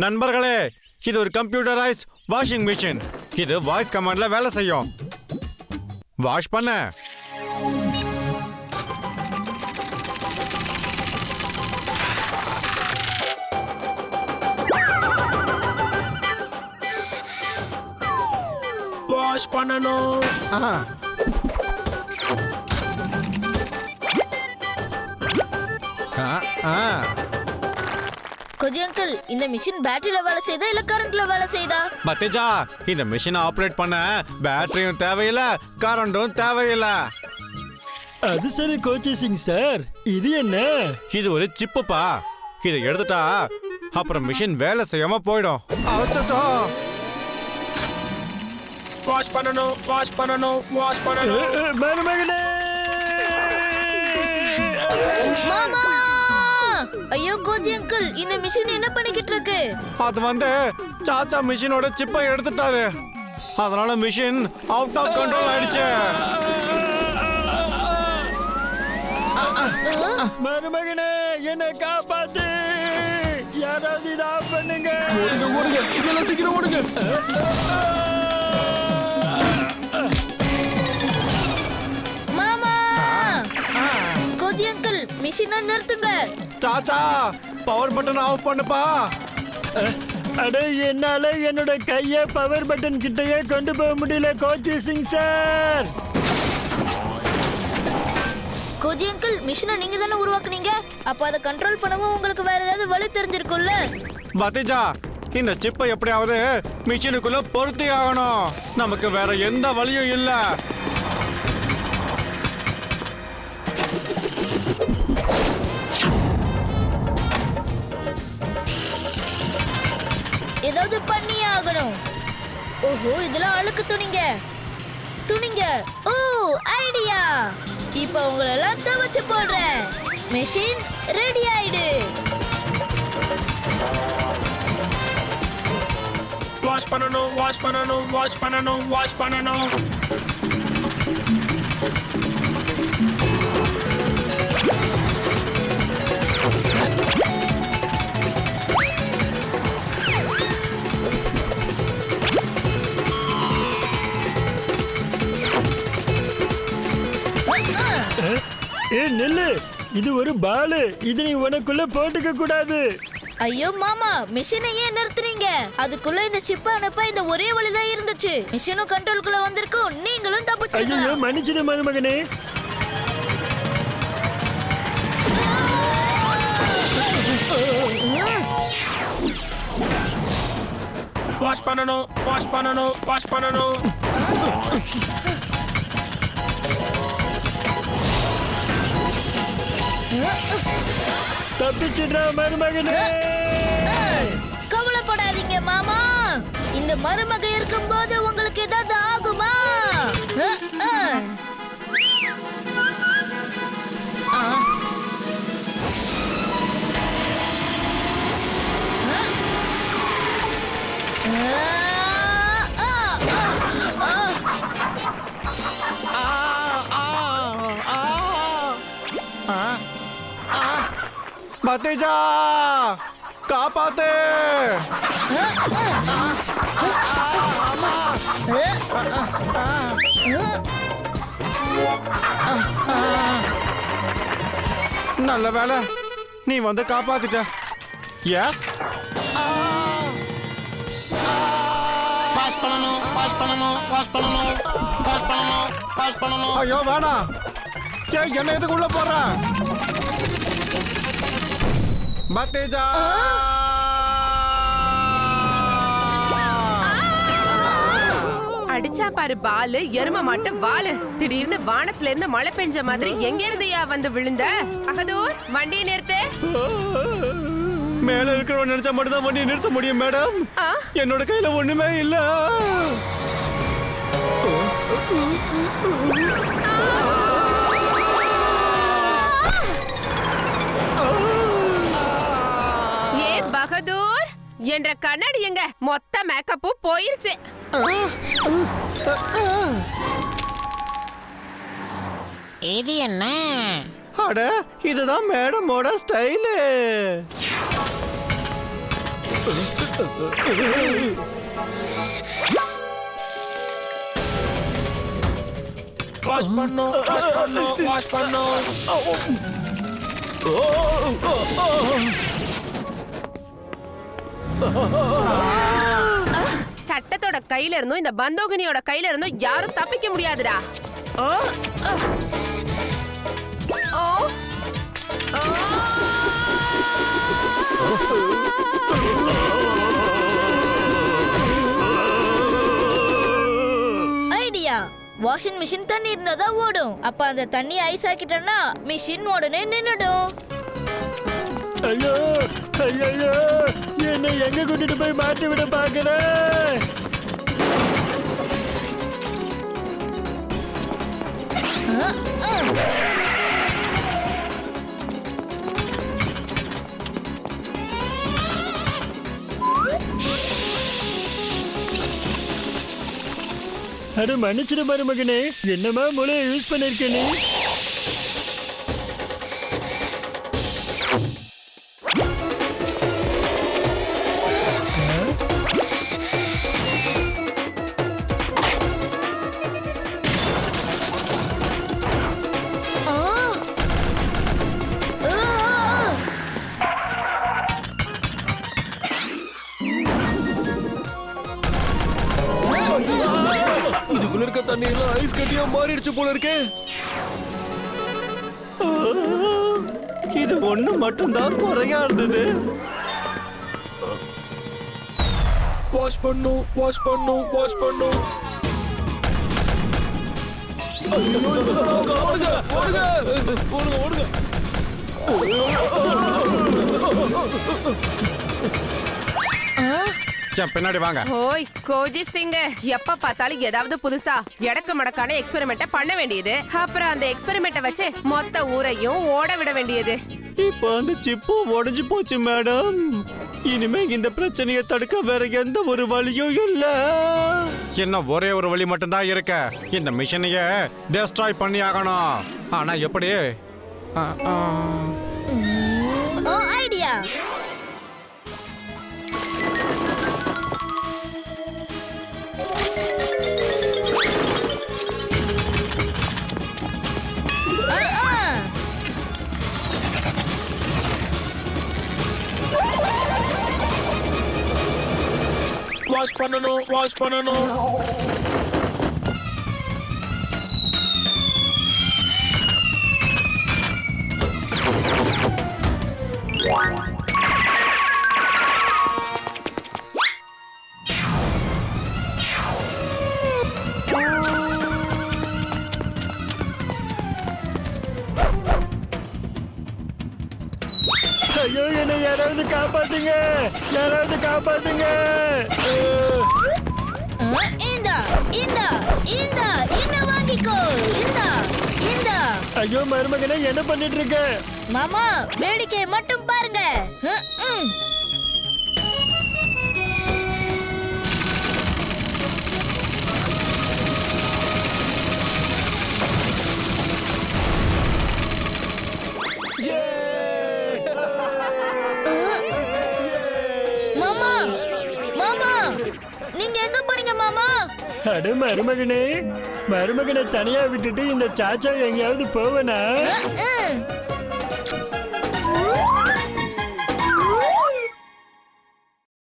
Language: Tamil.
நண்பர்களே, இது ஒரு கம்ப்யூட்டரைஸ் வாஷிங் மிஷின். இது வாய்ஸ் கமாண்ட்ல வேலை செய்யும். வாஷ் பண்ண. வாஷ் பண்ணணும். கோஜி அங்கிள், இந்த மிஷின் பேட்டரியில வேலை செய்தா இல்ல கரண்ட்ல வேலை செய்தா? பத்தேஜா, இந்த மிஷினை ஆபரேட் பண்ண பேட்டரியும் தேவையில்ல, கரண்டும் தேவையில்ல. அது சரி கோச்சி சிங் சார், இது என்ன? இது ஒரு சிப்புப்பா. இதை எடுத்துட்டா அப்புறம் மிஷின் வேலை செய்யாம போயிடும். வாஷ் பண்ணணும், வாஷ் பண்ணணும், வாஷ் பண்ணணும். மருமகனே! மாமா! ஐயோ கோஜி அங்கிள், இந்த மிஷின் என்ன பண்ணிக்கிட்டு இருக்கு? அது சாச்சா மிஷினோட சிப்பை எடுத்துட்டாரு. அதனால மிஷின் அவுட் ஆஃப் கண்ட்ரோல் ஆயிடுச்சு. மருமகனே, என்ன காப்பாத்து! யாராவது இதை ஆஃப் பண்ணுங்க. ஓடுங்க, இதெல்லாம் சீக்கிரம் ஓடுங்க. மாமா! கோஜி அங்கிள், மிஷினை நிறுத்துங்க. சாச்சா, பவர் பட்டன் ஆஃப் பண்ணுப்பா. அட, என்னால என்னோட கைய பவர் பட்டன் கிட்டயே கொண்டு போக முடியல கோச்சி சிங் சார். கோஜி அங்கிள், மிஷினை நீங்க தானே உருவாக்குனீங்க. அப்ப அதை கண்ட்ரோல் பண்ணவும் உங்களுக்கு வேற ஏதாவது வழி தெரிஞ்சிருக்கும்ல. பத்தேஜா, இந்த சிப்பை எப்படியாவது மிஷினுக்குள்ள பொருத்தி ஆகணும். நமக்கு வேற எந்த வழியும் இல்ல. ஏதாவது பண்ணியே ஆகணும். ஓஹோ, இதெல்லாம் அழுக்கு துணிங்க. ஓ, ஐடியா! இப்ப உங்களெல்லாம் துவைச்சு போடுறேன். மெஷின் ரெடி ஆயிடு. வாஷ் பண்ணணும், வாஷ் பண்ணணும், வாஷ் பண்ணணும், வாஷ் பண்ணணும். நெல்லு, இது ஒரு பாலு. இது நீ உனக்குள்ள போட்டுக்க கூடாது. ஐயோ மாமா, மிஷினை ஏன் நிறுத்துறீங்க? அதுக்குள்ள இந்த சிப்பை அனுப்ப இந்த ஒரே வழிதான் இருந்துச்சு. மிஷினும் கண்ட்ரோலுக்குள்ள வந்திருக்கும், நீங்களும் தப்பிச்சிருங்க. ஐயோ, மன்னிச்சிடு மருமகனே. வாஷ் பண்ணணும், வாஷ் பண்ணணும், வாஷ் பண்ணணும். தப்பிச்சிடுறா மருமகனே. கவலைப்படாதீங்க மாமா, இந்த மருமக இருக்கும்போது உங்களுக்கு ஏதாவது ஆகுமா? பத்தேஜா, காப்பாத்து. நல்ல வேலை, நீ காப்பாத்திட்ட. எஸ். வாஷ் பண்ணணும், வாஷ் பண்ணணும், வாஷ் பண்ணணும், வாஷ் பண்ணணும், வாஷ் பண்ணணும். ஐயோ வேணாம். என்ன எதுக்கு உள்ள போற? பத்தேஜா, அடிச்சா பாரு பாலு, எரும மாட்டு வாலு. திடீர்னு வானத்துல இருந்து மழை பெஞ்ச மாதிரி எங்க இருந்தையா வந்து விழுந்த? அகதூர், வண்டியை நிறுத்து. மேல இருக்கிறவன் நினைச்சா மட்டும் தான் வண்டியை நிறுத்த முடியும் மேடம். என்னோட கையில ஒண்ணுமே இல்ல. பகதூர் என்ற கண்ணாடி எங்க? மொத்த மேக்கப்பும் போயிருச்சு. இது என்ன? அட, இதுதான் மேடமோட ஸ்டைலு. வாஷ் பண்ணும் வாஷ் பண்ணும் வாஷ் பண்ணும். சட்டத்தோட கையில இருந்தும் இந்த பந்தோகினியோட கையில இருந்தும் யாரும் தப்பிக்க முடியாதுடா. ஓ ஓ ஐடியா, வாஷிங் மிஷின் தண்ணி இருந்தா ஓடும். அப்ப அந்த தண்ணி ஐஸ் ஆக்கிட்டோம்னா மிஷின் உடனே நின்னுடும். ஐயோ ஐயோ, என்னை எங்க கூட்டிட்டு போய் மாட்டி விட பாக்குற? அட மன்னிச்சிடு மருமகனே, என்னமா மூளையை யூஸ் பண்ணிருக்க நீ? இதுக்குள்ள இருக்க தண்ணி எல்லாம் ஐஸ் கட்டியா மாறிடுச்சு போல இருக்கே. இது ஒண்ணு மட்டும்தான் குறையா இருந்தது. வாஷ் பண்ணும் வாஷ் பண்ணும் வாஷ் பண்ணும். ஓடுங்க ஓடுங்க ஓடுங்க ஓடுங்க. என் பின்னாடி வாங்க. ஓய் கோஜி சிங், எப்ப பார்த்தாலும் ஏதாவது புதுசா எடக்கு மடக்கான எக்ஸ்பெரிமெண்ட்ட பண்ண வேண்டியது. அப்புறம் அந்த எக்ஸ்பெரிமெண்ட்ட வச்சு மொத்த ஊரையும் ஓட விட வேண்டியது. இப்ப அந்த சிப்பும் உடைஞ்சு போச்சு மேடம். இனிமே இந்த பிரச்சனையை தடுக்க வேற எந்த ஒரு வழியும் இல்ல. என்ன ஒரே ஒரு வழி மட்டும்தான் இருக்க. இந்த மிஷினையே டெஸ்ட்ராய் பண்ணி ஆகணும். ஆனா எப்படி? ஐடியா, வாஷ் பண்ணணும் வாஷ் பண்ணணும். ஐயோ, என்னை யாராவது காப்பாத்துங்க, யாராவது காப்பாத்துங்க. இந்தா இந்தா இந்தா, என்ன வாங்கிக்கோ. இந்தா இந்தா. ஐயோ மருமகனே, என்ன பண்ணிட்டு இருக்க? மாமா, வேடிக்கையை மட்டும் பாருங்க. மாமா மாமா, நீங்க எங்க போறீங்க மாமா? அட மருமகனே, மருமகனை தனியா விட்டுட்டு இந்த சாச்சா எங்கேயாவது போவனா?